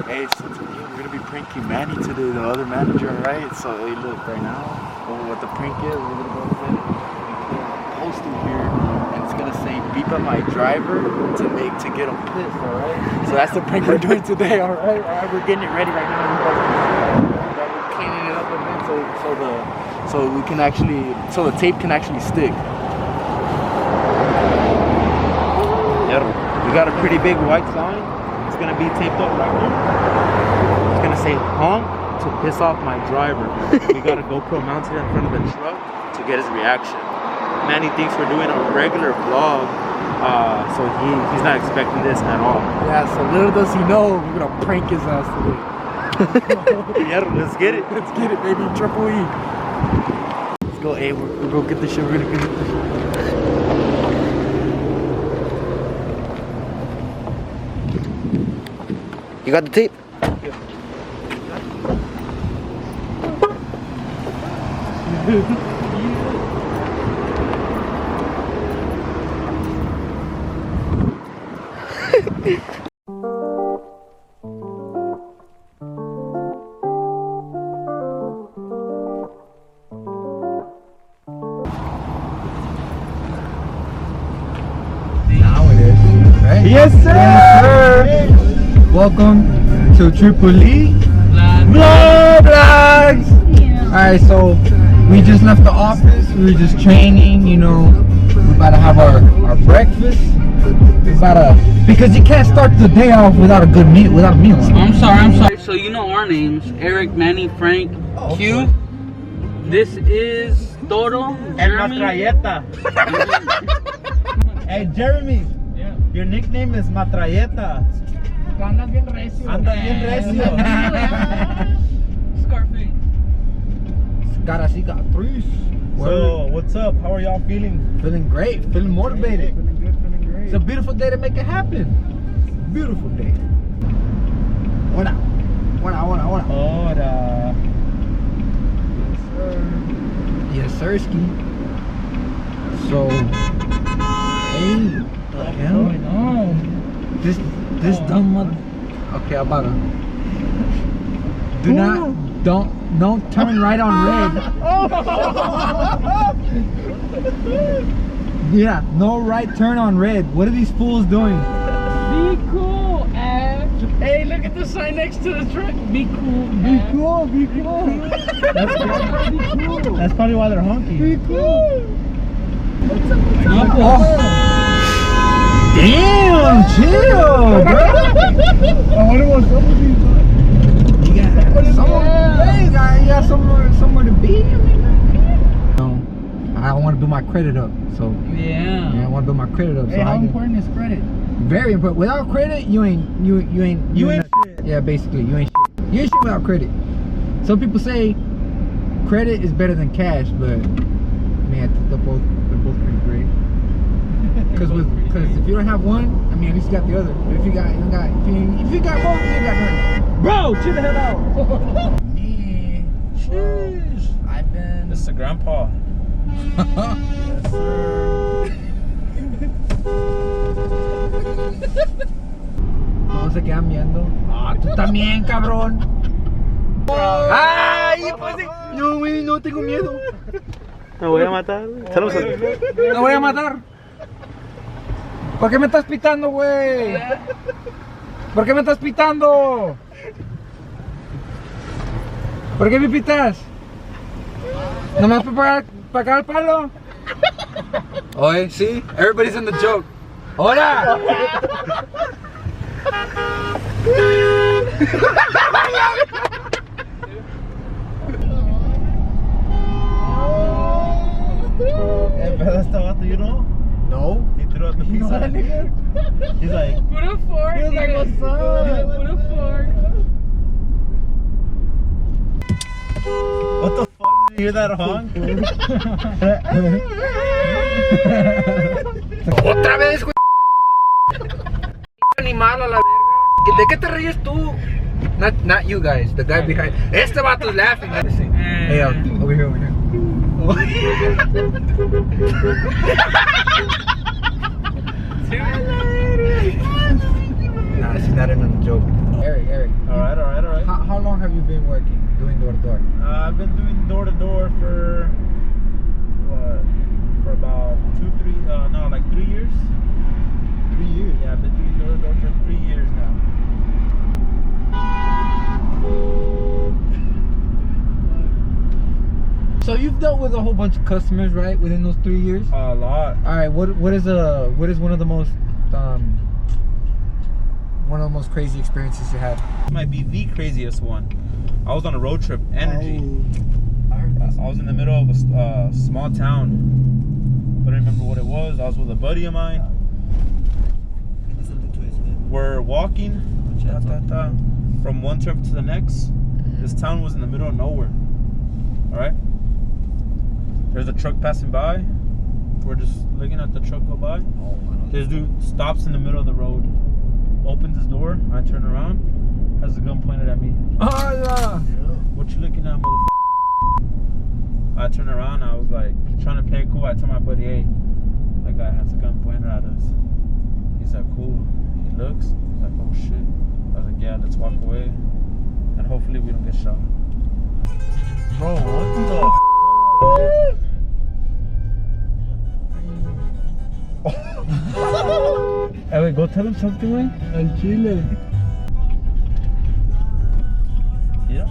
Hey, so today we're gonna be pranking Manny today, the other manager, right? So hey, look, right now, what the prank is, we're gonna go ahead and put a poster here, and it's gonna say beep at my driver to get him pissed, alright? So that's the prank we're doing today, alright? Alright, we're getting it ready right now. We're cleaning it up a bit so the tape can actually stick. We got a pretty big white sign. It's gonna be taped up right here. It's gonna say honk to piss off my driver. We got a GoPro mounted in front of the truck to get his reaction. Manny thinks we're doing a regular vlog, so he's not expecting this at all. Yeah, so little does he know we're gonna prank his ass today. Yeah, let's get it. Let's get it, baby. Triple E. Let's go. Hey, we're gonna get this shit. We're gonna get this shit. You got the tape? Now it is. Right? Yes, sir. Welcome to Triple E Vlogs. Alright, so we just left the office. We were just training, you know. We're about to have our breakfast. We're about to, because you can't start the day off without a good meal, without a meal. I'm sorry. So you know our names: Eric, Manny, Frank, Q. This is Toro, Jeremy. Hey, Jeremy. Yeah. Your nickname is Matralleta. Andas bien recio. Anda bien recio. Scarface. Got así, got threes. So, what's up? How are y'all feeling? Feeling great, feeling motivated. Feeling good, feeling great. It's a beautiful day to make it happen. Beautiful day. Hola. Hola. Yes, sirski. So, hey, hell no. This dumb mother. Okay, I'm about to. Don't turn right on red. Yeah, no right turn on red. What are these fools doing? Be cool, Ash. Hey, look at the sign next to the truck. Be cool. Be cool, be cool. That's probably why they're honking. Be cool. Oh. Damn, chill, bro. I wonder what some of these are. You got somewhere to be. I want to build my credit up, so Yeah. I want to build my credit up. Hey, how important is credit? Very important. Without credit, you ain't shit. Yeah, basically, you ain't shit. You ain't shit without credit. Some people say credit is better than cash, but man, they're both pretty great. Because if you don't have one, I mean, at least you got the other. But if you got both, you got none. Bro, chill the hell out. Me, sheesh. I've been. This is a grandpa. Yes, sir. Todos se quedan viendo. Ah, tú también, cabrón. Ay, pues no, güey, no tengo miedo. Me voy a matar. Te voy a matar. ¿Por qué me estás pitando, güey? ¿Por qué me estás pitando? ¿Por qué me pitas? ¿Nomás para pagar el palo? Oye, sí, everybody's in the joke. ¡Hola! Este vato, you know? No. He threw out the pizza. He's like, Put a fork. He was like, what's up? Put a fork. what the fuck? Did you hear that honk? Otra vez, güey. Animal a la verga. ¿De qué te ríes tú? Not you guys, the guy behind. Este vato is laughing. Hey, over here. Nah, she's not in on the joke. Eric. All right. How long have you been working, doing door to door? I've been doing door to door for about 3 years. 3 years. Yeah, I've been doing door to door for 3 years now. So you've dealt with a whole bunch of customers, right? Within those 3 years. A lot. All right. What is one of the most crazy experiences you had? This might be the craziest one. I was on a road trip, energy. I heard this. I was in the middle of a small town. I don't remember what it was. I was with a buddy of mine. We're walking from one trip to the next. This town was in the middle of nowhere. All right. There's a truck passing by. We're just looking at the truck go by. This dude stops in the middle of the road, opens his door. I turn around, has a gun pointed at me. Oh yeah. What you looking at, motherfucker? I turn around. I was like trying to play it cool. I tell my buddy, hey, that guy has a gun pointed at us. He's like, cool. He looks. He's like, oh shit. I was like, yeah, let's walk away, and hopefully we don't get shot. Bro, what the Hey, wait, go tell him something, man. Al Chile. Yeah.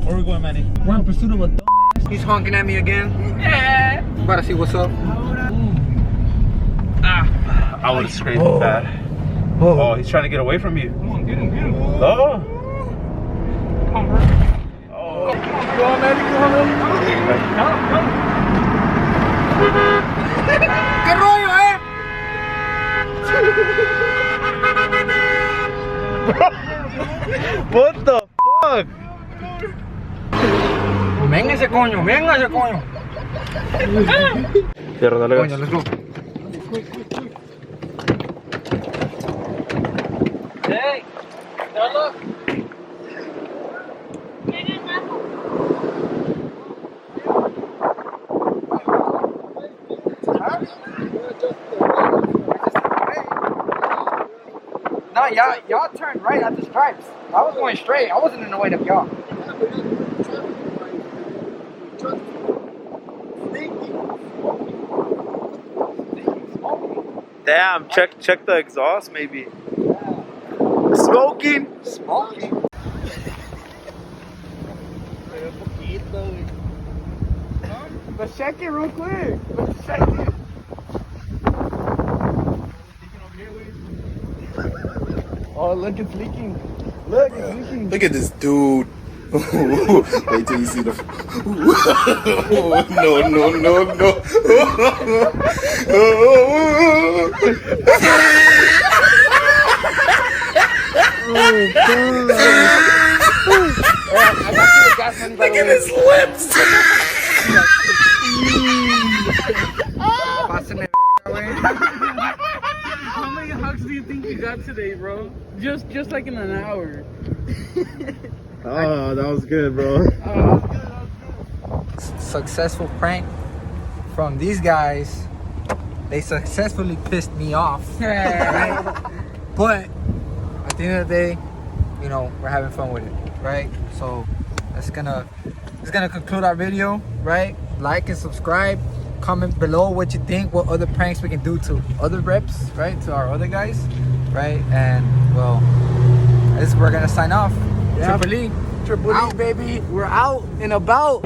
Where are we going, Manny? We're in pursuit of a dumbass. He's honking at me again. Yeah. About to see what's up. I would have scraped the fat. Oh, he's trying to get away from you. Come on, get him. Oh. Come on, bro. Oh. Go on, Manny. ¿Qué rollo, What the fuck? Véngase, coño. Cierra, dale gas. Coño, let's go. Hey, look. No, y'all turned right at the stripes. I was going straight. I wasn't in the way of y'all. Damn, check the exhaust maybe. Smoking. Let's check it real quick. Let's check it. Oh, look, it's leaking. Look, it's leaking. Look at this dude. Wait till you see the. No. Look at his lips. How many hugs do you think you got today, bro? Just like in an hour. Oh, that was good, bro. Successful prank from these guys. They successfully pissed me off. Right? But at the end of the day, you know, we're having fun with it, right? So that's gonna conclude our video, right? Like and subscribe. Comment below what you think, what other pranks we can do to other reps, right? To our other guys, right? And well, we're gonna sign off. Yeah. Triple E. Triple E, baby. We're out and about.